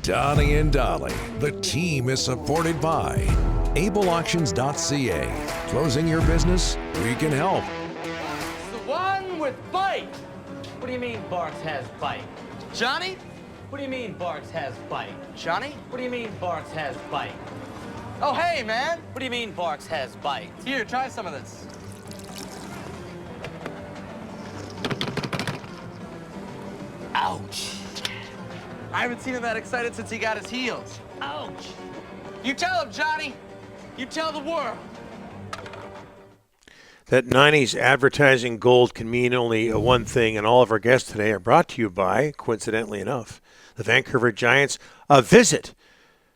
Donnie and Dolly. The team is supported by ableauctions.ca. Closing your business? We can help. It's the one with bite. What do you mean Barks has bite? Johnny? What do you mean Barks has bite? Johnny? What do you mean Barks has bite? Oh, hey, man. What do you mean Barks has bite? Here, try some of this. Ouch. I haven't seen him that excited since he got his heels. Ouch. You tell him, Johnny. You tell the world. That 90s advertising gold can mean only one thing, and all of our guests today are brought to you by, coincidentally enough, the Vancouver Giants. A visit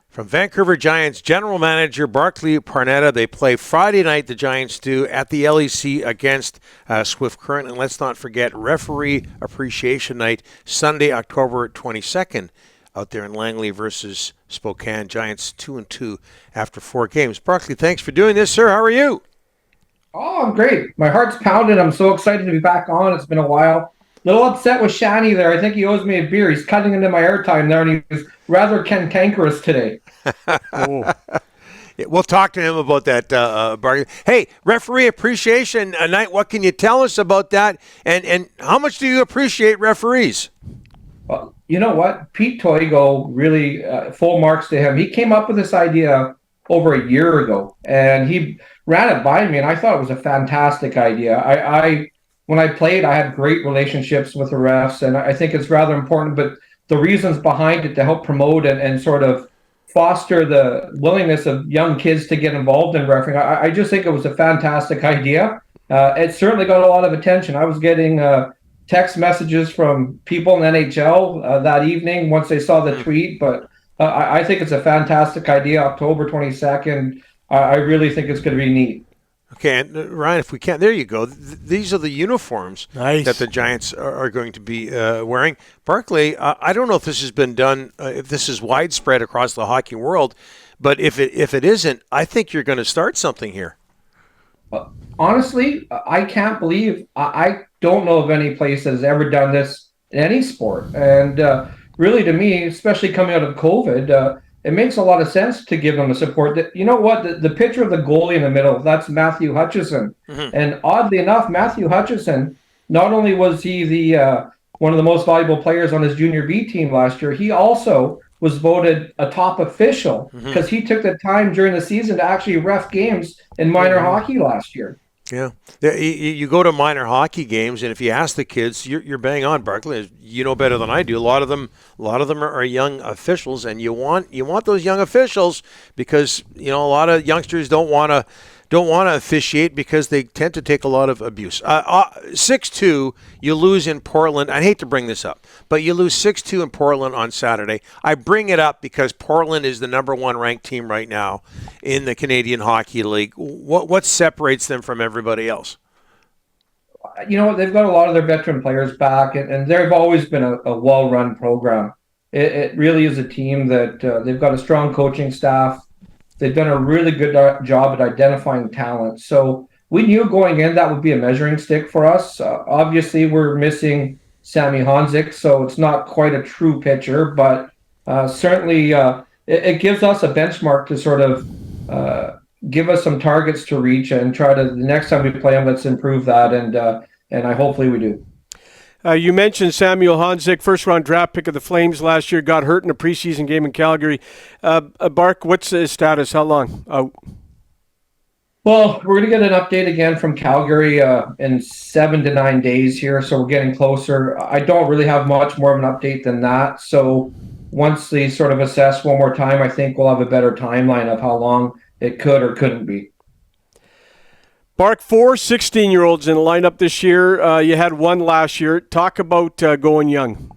from Vancouver Giants general manager Barclay Parneta. They play Friday night, the Giants do, at the LEC against Swift Current. And let's not forget Referee Appreciation Night, Sunday, October 22nd, out there in Langley versus Spokane. Giants 2-2 after 4 games. Barclay, thanks for doing this, sir. How are you? Oh, I'm great. My heart's pounding. I'm so excited to be back on. It's been a while. Little upset with Shani there. I think he owes me a beer. He's cutting into my airtime there, and he was rather cantankerous today. We'll talk to him about that, Barclay. Hey, Referee Appreciation Night, what can you tell us about that? And how much do you appreciate referees? Well, you know what? Pete Toigo, really full marks to him. He came up with this idea over a year ago, and he ran it by me, and I thought it was a fantastic idea. I when I played, I had great relationships with the refs, and I think it's rather important, but the reasons behind it to help promote and sort of foster the willingness of young kids to get involved in refereeing, I just think it was a fantastic idea. It certainly got a lot of attention. I was getting text messages from people in NHL that evening once they saw the tweet, but I think it's a fantastic idea. October 22nd, I really think it's going to be neat. Okay, and Ryan, if we can, there you go. These are the uniforms Nice. that the Giants are going to be wearing. Barclay, I don't know if this has been done, if this is widespread across the hockey world, but if it isn't, I think you're going to start something here. Honestly, I can't believe I don't know of any place that has ever done this in any sport. And really, to me, especially coming out of COVID, it makes a lot of sense to give them the support. That, you know what? The picture of the goalie in the middle, that's Matthew Hutchison. Mm-hmm. And oddly enough, Matthew Hutchison, not only was he the one of the most valuable players on his junior B team last year, he also was voted a top official because he took the time during the season to actually ref games in minor hockey last year. Yeah, you go to minor hockey games, and if you ask the kids, you're bang on, Barclay. You know better than I do. A lot of them are young officials, and you want those young officials because a lot of youngsters don't want to officiate because they tend to take a lot of abuse. 6-2, you lose in Portland. I hate to bring this up, but you lose 6-2 in Portland on Saturday. I bring it up because Portland is the number 1 ranked team right now in the Canadian Hockey League. What separates them from everybody else? You know what? They've got a lot of their veteran players back, and they've always been a well-run program. It really is a team that they've got a strong coaching staff. They've done a really good job at identifying talent. So we knew going in that would be a measuring stick for us. Obviously, we're missing Sammy Honzik, so it's not quite a true pitcher, but certainly it gives us a benchmark to sort of give us some targets to reach and try to, the next time we play them, let's improve that, and hopefully we do. You mentioned Samuel Honzik, first-round draft pick of the Flames last year, got hurt in a preseason game in Calgary. Bark, what's his status? How long out? Well, we're going to get an update again from Calgary in 7 to 9 days here, so we're getting closer. I don't really have much more of an update than that. So once they sort of assess one more time, I think we'll have a better timeline of how long it could or couldn't be. Bark, 4 16-year-olds in the lineup this year. You had one last year. Talk about going young.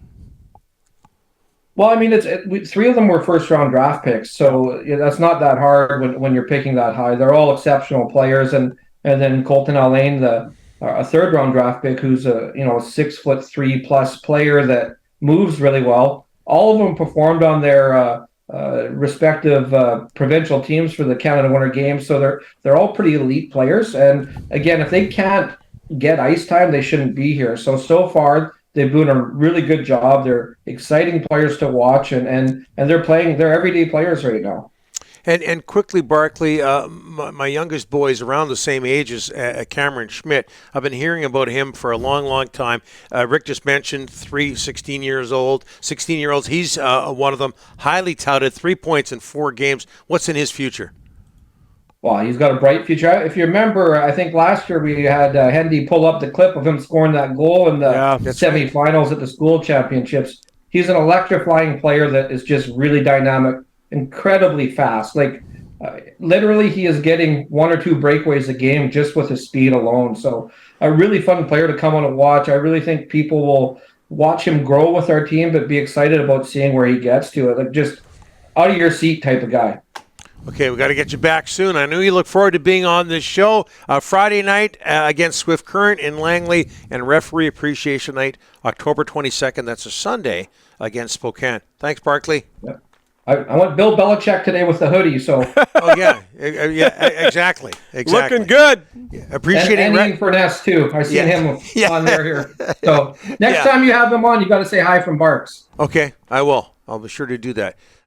Well, I mean, 3 of them were first-round draft picks, so that's not that hard when you're picking that high. They're all exceptional players, and then Colton Allain, a third-round draft pick, who's a 6'3" player that moves really well. All of them performed on their respective provincial teams for the Canada Winter Games, so they're all pretty elite players. And again, if they can't get ice time, they shouldn't be here. So far, They've doing a really good job. They're exciting players to watch, and they're everyday players right now. And quickly, Barclay, my youngest boy is around the same age as Cameron Schmidt. I've been hearing about him for a long, long time. Rick just mentioned 16-year-olds. He's one of them, highly touted, 3 points in 4 games. What's in his future? Well, he's got a bright future. If you remember, I think last year we had Hendy pull up the clip of him scoring that goal in the semifinals at the school championships. He's an electrifying player that is just really dynamic, incredibly fast. Like literally, he is getting 1 or 2 breakaways a game just with his speed alone. So a really fun player to come on and watch. I really think people will watch him grow with our team, but be excited about seeing where he gets to. Like just out of your seat type of guy. Okay, we got to get you back soon. I know you look forward to being on this show Friday night against Swift Current in Langley, and Referee Appreciation Night, October 22nd. That's a Sunday against Spokane. Thanks, Barclay. Yep. I want Bill Belichick today with the hoodie. So. Oh yeah, exactly. Looking good. Yeah. Appreciating and Ian Furness too. I seen him on there here. So next time you have him on, you got to say hi from Barks. Okay, I will. I'll be sure to do that.